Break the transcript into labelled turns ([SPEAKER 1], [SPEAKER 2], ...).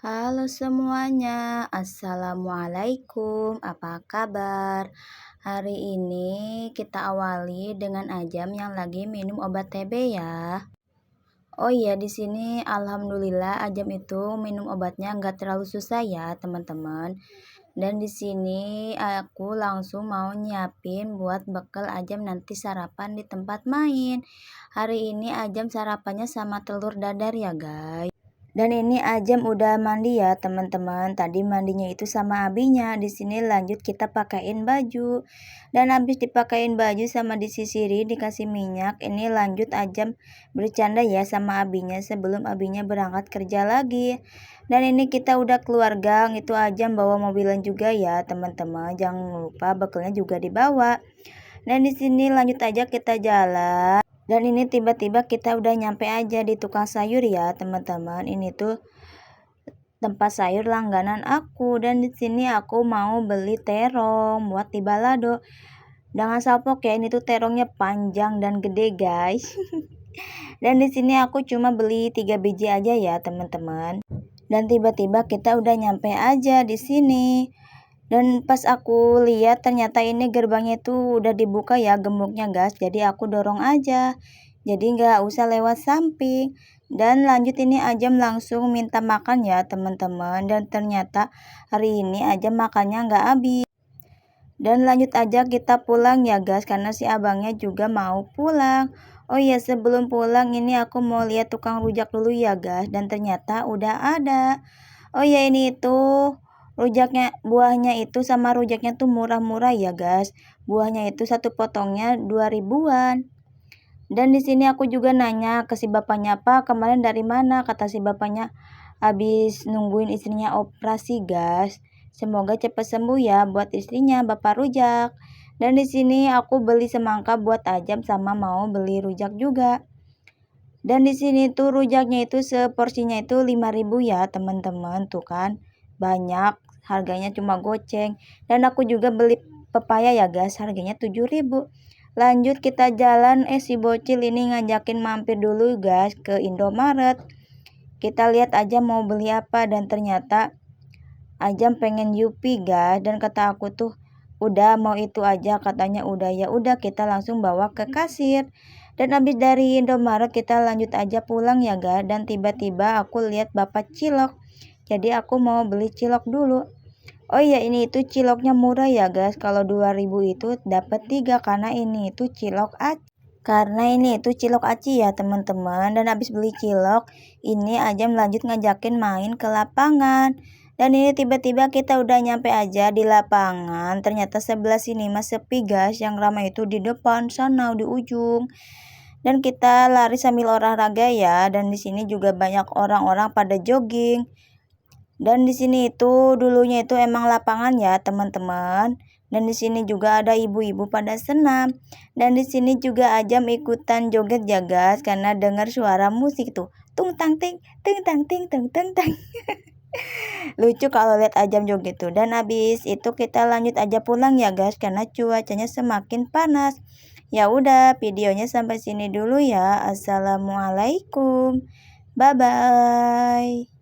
[SPEAKER 1] Halo semuanya, Assalamualaikum, apa kabar? Hari ini kita awali dengan Ajam yang lagi minum obat TB ya. Oh iya, di sini alhamdulillah Ajam itu minum obatnya nggak terlalu susah ya, teman-teman. Dan di sini aku langsung mau nyiapin buat bekal Ajam nanti sarapan di tempat main. Hari ini Ajam sarapannya sama telur dadar ya, guys. Dan ini Ajam udah mandi ya teman-teman. Tadi mandinya itu sama abinya. Di sini lanjut kita pakaiin baju. Dan habis dipakein baju sama disisiri dikasih minyak. Ini lanjut Ajam bercanda ya sama abinya sebelum abinya berangkat kerja lagi. Dan ini kita udah keluar gang. Itu Ajam bawa mobilan juga ya teman-teman. Jangan lupa bekalnya juga dibawa. Dan di sini lanjut aja kita jalan. Dan ini tiba-tiba kita udah nyampe aja di tukang sayur ya teman-teman. Ini tuh tempat sayur langganan aku. Dan di sini aku mau beli terong buat di balado. Jangan salpok ya, ini tuh terongnya panjang dan gede guys. Dan di sini aku cuma beli 3 biji aja ya teman-teman. Dan tiba-tiba kita udah nyampe aja di sini. Dan pas aku lihat ternyata ini gerbangnya itu udah dibuka ya gemboknya guys. Jadi aku dorong aja. Jadi nggak usah lewat samping. Dan lanjut ini Ajam langsung minta makan ya teman-teman. Dan ternyata hari ini Ajam makannya nggak habis. Dan lanjut aja kita pulang ya guys. Karena si abangnya juga mau pulang. Oh iya, sebelum pulang ini aku mau lihat tukang rujak dulu ya guys. Dan ternyata udah ada. Oh iya, ini itu rujaknya, buahnya itu sama rujaknya tuh murah-murah ya guys. Buahnya itu satu potongnya 2 ribuan. Dan di sini aku juga nanya ke si bapaknya, "Pak, kemarin dari mana?" Kata si bapaknya, "Habis nungguin istrinya operasi, guys. Semoga cepat sembuh ya buat istrinya, Bapak Rujak." Dan di sini aku beli semangka buat Ajam sama mau beli rujak juga. Dan di sini tuh rujaknya itu seporsinya itu 5.000 ya, teman-teman. Tuh kan, banyak. Harganya cuma goceng. Dan aku juga beli pepaya ya guys, harganya 7.000. Lanjut kita jalan, si bocil ini ngajakin mampir dulu guys ke Indomaret. Kita lihat aja mau beli apa, dan ternyata Ajam pengen Yupi guys. Dan kata aku tuh, udah mau itu aja, katanya udah. Ya udah, kita langsung bawa ke kasir. Dan habis dari Indomaret kita lanjut aja pulang ya guys. Dan tiba-tiba aku lihat bapak cilok. Jadi aku mau beli cilok dulu. Oh iya, ini itu ciloknya murah ya guys. Kalau 2.000 itu dapat 3 karena ini itu cilok aci. Karena ini itu cilok aci ya teman-teman. Dan habis beli cilok, ini Ajam lanjut ngajakin main ke lapangan. Dan ini tiba-tiba kita udah nyampe aja di lapangan. Ternyata sebelah sini mas sepi guys. Yang ramai itu di depan sana di ujung. Dan kita lari sambil olahraga ya. Dan di sini juga banyak orang-orang pada jogging. Dan di sini itu dulunya itu emang lapangan ya teman-teman. Dan di sini juga ada ibu-ibu pada senam. Dan di sini juga Ajam ikutan joget ya guys, karena dengar suara musik tuh. Tung tang ting, tung tang ting, tung tung tang. Lucu kalau lihat Ajam joget tuh. Dan habis itu kita lanjut aja pulang ya guys, karena cuacanya semakin panas. Ya udah, videonya sampai sini dulu ya. Assalamualaikum. Bye bye.